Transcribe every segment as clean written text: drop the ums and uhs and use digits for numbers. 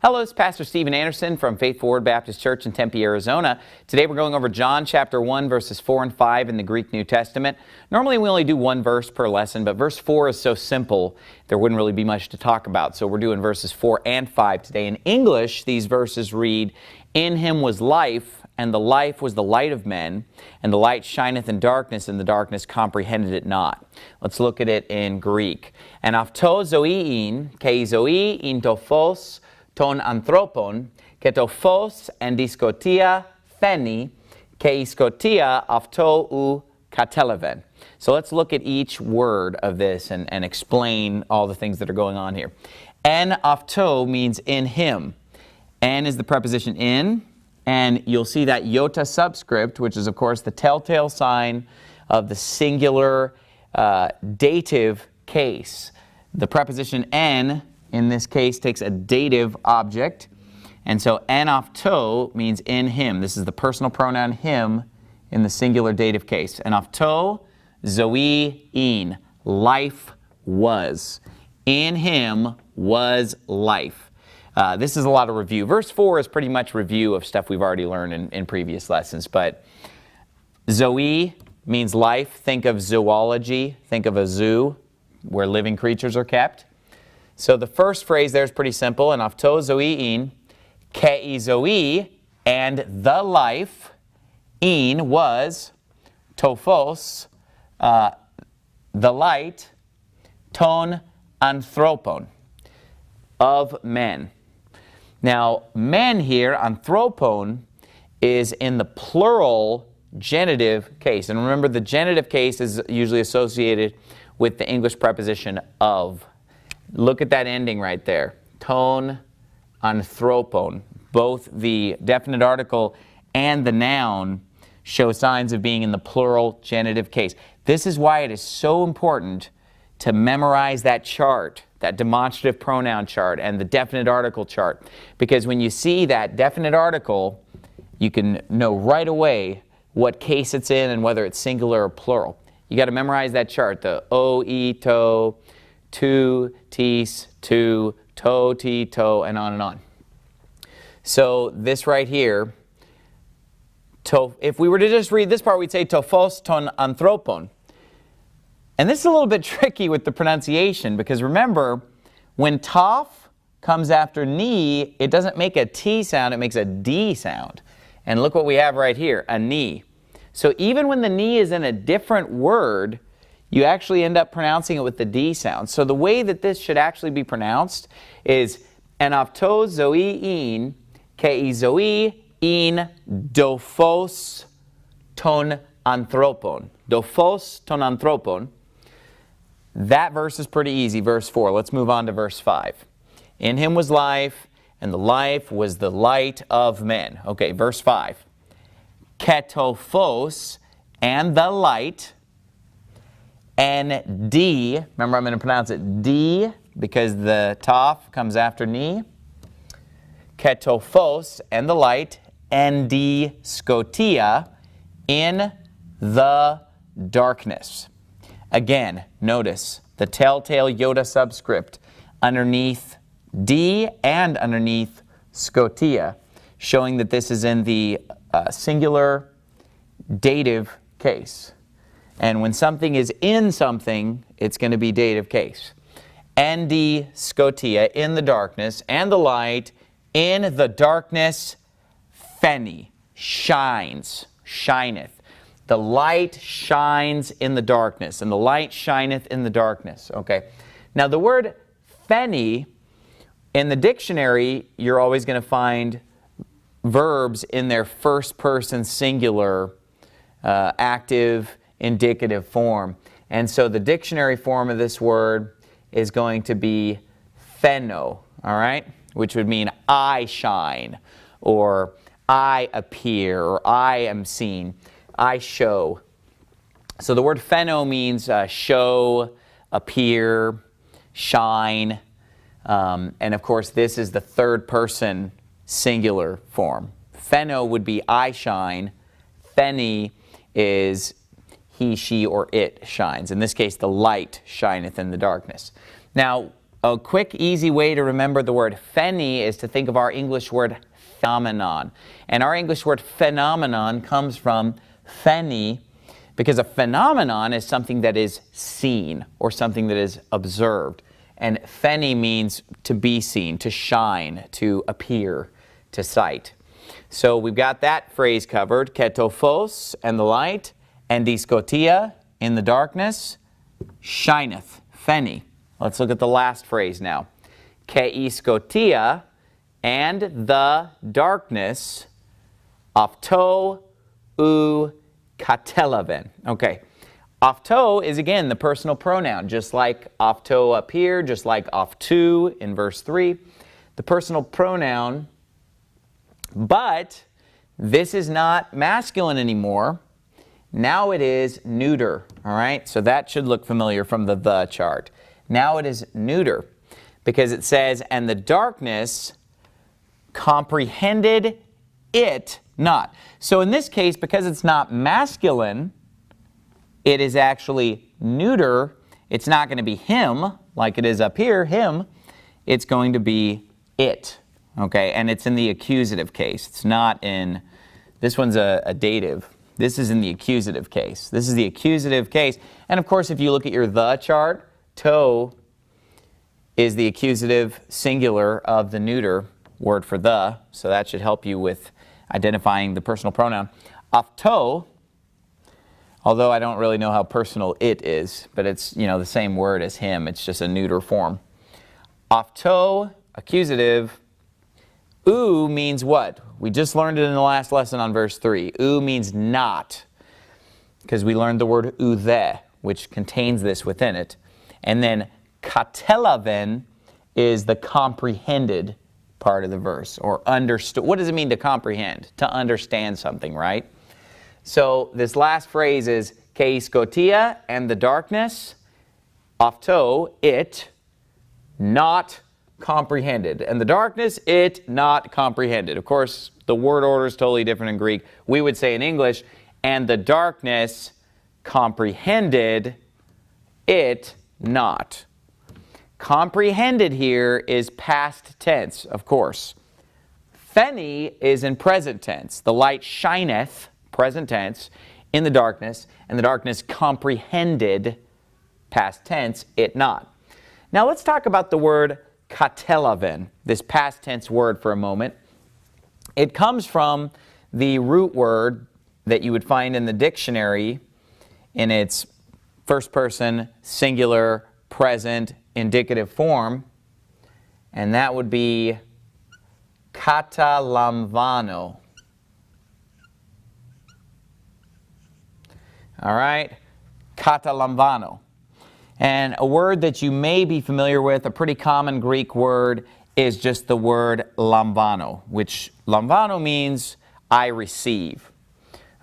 Hello, it's Pastor Stephen Anderson from Faith Forward Baptist Church in Tempe, Arizona. Today we're going over John chapter 1, verses 4 and 5 in the Greek New Testament. Normally we only do one verse per lesson, but verse 4 is so simple there wouldn't really be much to talk about. So we're doing verses 4 and 5 today. In English, these verses read, "In him was life, and the life was the light of men, and the light shineth in darkness, and the darkness comprehended it not." Let's look at it in Greek. "En αυτό ζωήν, και η ζωή ειν το φως των ανθρώπων, και το φως εν τη σκοτία φαίνει, και η σκοτία αυτό ου κατέλαβεν." So let's look at each word of this and explain all the things that are going on here. En αυτό means in him. En is the preposition in, and you'll see that iota subscript, which is of course the telltale sign of the singular dative case. The preposition en in this case takes a dative object, and so en αυτό means in him. This is the personal pronoun him in the singular dative case. En αυτό zoein, life was. In him was life. This is a lot of review. Verse 4 is pretty much review of stuff we've already learned in previous lessons, but zoe means life. Think of zoology. Think of a zoo where living creatures are kept. So the first phrase there is pretty simple. En αυτό ζωήν, και η ζωή, and the life, in was, to phos, the light, ton anthropon, of men. Now, men here, anthropon, is in the plural genitive case. And remember, the genitive case is usually associated with the English preposition of. Look at that ending right there. Ton anthropon. Both the definite article and the noun show signs of being in the plural genitive case. This is why it is so important to memorize that chart, that demonstrative pronoun chart and the definite article chart. Because when you see that definite article, you can know right away what case it's in and whether it's singular or plural. You got to memorize that chart, the o, e, to, tu, tis, tu, to, ti, to, and on and on. So this right here, if we were to just read this part, we'd say to phos ton anthropon. And this is a little bit tricky with the pronunciation, because remember, when toph comes after ni, it doesn't make a T sound, it makes a D sound. And look what we have right here, a ni. So even when the ni is in a different word, you actually end up pronouncing it with the D sound. So the way that this should actually be pronounced is en αυτό ζωήν, και η ζωή ειν το φως των ανθρώπων. Το φως των ανθρώπων. That verse is pretty easy, verse 4. Let's move on to verse 5. In him was life, and the life was the light of men. Okay, verse 5. Και το φως, and the light, and D, remember I'm going to pronounce it D because the toph comes after ni. Και το φως, and the light, and D skotia, in the darkness. Again, notice the telltale iota subscript underneath D and underneath skotia, showing that this is in the singular dative case. And when something is in something, it's going to be dative case. And the skotia, in the darkness, and the light, in the darkness, pheni, shines, shineth. The light shines in the darkness, and the light shineth in the darkness. Okay. Now the word pheni, in the dictionary, you're always going to find verbs in their first person singular active indicative form. And so the dictionary form of this word is going to be pheno, all right? Which would mean I shine, or I appear, or I am seen, I show. So the word pheno means show, appear, shine, and of course this is the third person singular form. Pheno would be I shine, pheni is he, she, or it shines. In this case, the light shineth in the darkness. Now, A quick, easy way to remember the word pheny is to think of our English word phenomenon. And our English word phenomenon comes from pheny, because a phenomenon is something that is seen or something that is observed. And pheny means to be seen, to shine, to appear, to sight. So we've got that phrase covered, ketophos, and the light, and diskotia, in the darkness, shineth, pheny. Let's look at the last phrase now. Keiskotia, and the darkness, afto u katelaven. Okay, afto is again the personal pronoun, just like afto up here, just like aftu in verse 3. The personal pronoun, but this is not masculine anymore. Now it is neuter, all right? So that should look familiar from the chart. Now it is neuter, because it says, and the darkness comprehended it not. So in this case, because it's not masculine, it is actually neuter. It's not going to be him, like it is up here, him. It's going to be it, okay? And it's in the accusative case. It's not in, this one's a dative. This is in the accusative case. This is the accusative case. And of course, if you look at your the chart, to is the accusative singular of the neuter word for the, so that should help you with identifying the personal pronoun. Afto, although I don't really know how personal it is, but it's, you know, the same word as him, it's just a neuter form. Afto, accusative. U means what? We just learned it in the last lesson on verse 3. U means not, because we learned the word uthe, which contains this within it. And then katelaven is the comprehended part of the verse, or understood. What does it mean to comprehend? To understand something, right? So this last phrase is keiskotia, and the darkness, afto, it, not comprehended. And the darkness, it, not comprehended. Of course, the word order is totally different in Greek. We would say in English, and the darkness comprehended it not. Comprehended here is past tense, of course. Pheny is in present tense. The light shineth, present tense, in the darkness, and the darkness comprehended, past tense, it not. Now let's talk about the word katelaven, this past tense word, for a moment. It comes from the root word that you would find in the dictionary in its first person, singular, present, indicative form, and that would be katalamvano. All right, katalamvano. And a word that you may be familiar with, a pretty common Greek word, is just the word lamvano, which lamvano means I receive.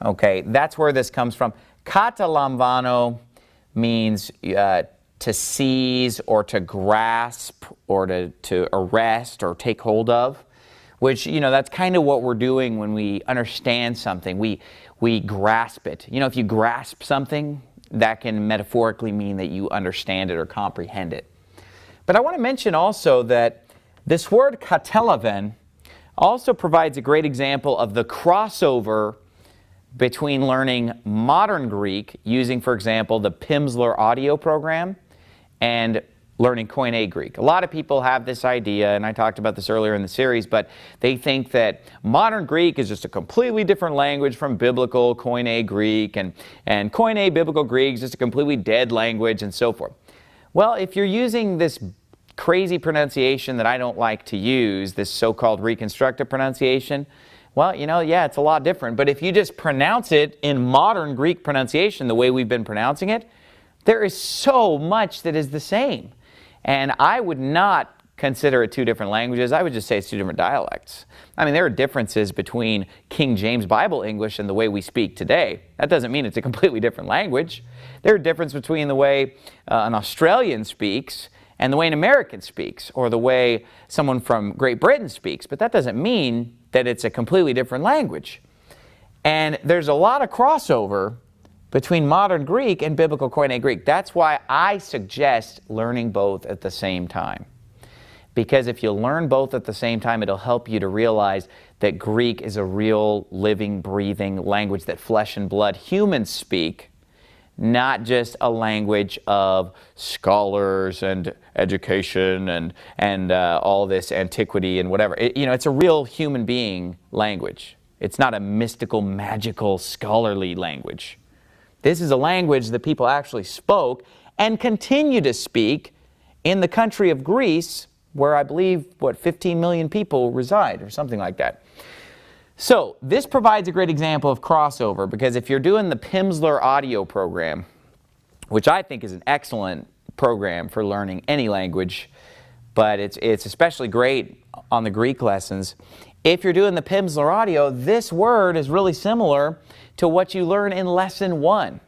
Okay, that's where this comes from. Katalamvano means to seize or to grasp or to arrest or take hold of, which, you know, that's kind of what we're doing when we understand something. We grasp it. You know, if you grasp something, that can metaphorically mean that you understand it or comprehend it. But I want to mention also that this word katelaven also provides a great example of the crossover between learning modern Greek, using, for example, the Pimsleur audio program, and learning Koine Greek. A lot of people have this idea, and I talked about this earlier in the series, but they think that modern Greek is just a completely different language from biblical Koine Greek, and Koine biblical Greek is just a completely dead language, and so forth. Well, if you're using this crazy pronunciation that I don't like to use, this so-called reconstructive pronunciation, well, you know, yeah, it's a lot different. But if you just pronounce it in modern Greek pronunciation the way we've been pronouncing it, there is so much that is the same. And I would not consider it two different languages. I would just say it's two different dialects. I mean, there are differences between King James Bible English and the way we speak today. That doesn't mean it's a completely different language. There are differences between the way an Australian speaks and the way an American speaks, or the way someone from Great Britain speaks. But that doesn't mean that it's a completely different language. And there's a lot of crossover between modern Greek and biblical Koine Greek. That's why I suggest learning both at the same time. Because if you learn both at the same time, it'll help you to realize that Greek is a real, living, breathing language that flesh and blood humans speak, not just a language of scholars and education and all this antiquity and whatever. It's a real human being language. It's not a mystical, magical, scholarly language. This is a language that people actually spoke and continue to speak in the country of Greece, where I believe, 15 million people reside or something like that. So this provides a great example of crossover, because if you're doing the Pimsleur audio program, which I think is an excellent program for learning any language, but it's especially great on the Greek lessons. If you're doing the Pimsleur audio, this word is really similar to what you learn in Lesson 1.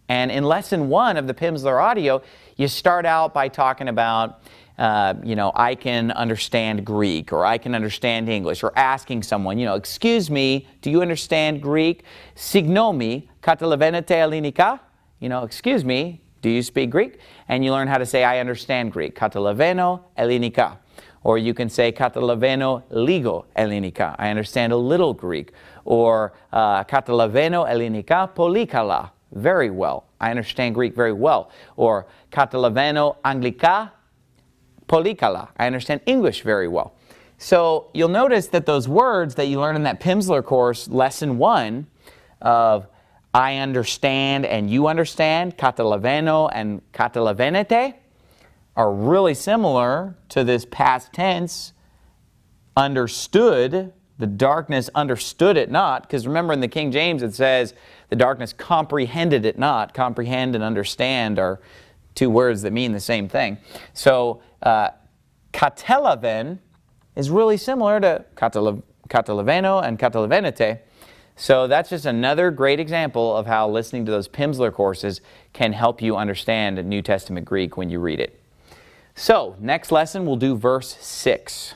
And in Lesson 1 of the Pimsleur audio, you start out by talking about, I can understand Greek, or I can understand English, or asking someone, excuse me, do you understand Greek? Signomi, katalavenete elinika? Excuse me, do you speak Greek? And you learn how to say, I understand Greek, katalaveno elinika. Or you can say, katalaveno ligo elinika, I understand a little Greek. Or katalaveno elinika polikala, very well, I understand Greek very well. Or katalaveno anglika polikala, I understand English very well. So you'll notice that those words that you learn in that Pimsleur course, Lesson 1, of I understand and you understand, katalaveno and katalavenete, are really similar to this past tense, understood. The darkness understood it not, because remember in the King James it says the darkness comprehended it not. Comprehend and understand are two words that mean the same thing. So katelaven is really similar to katalaveno and katalavenete. So that's just another great example of how listening to those Pimsleur courses can help you understand New Testament Greek when you read it. So next lesson we'll do verse 6.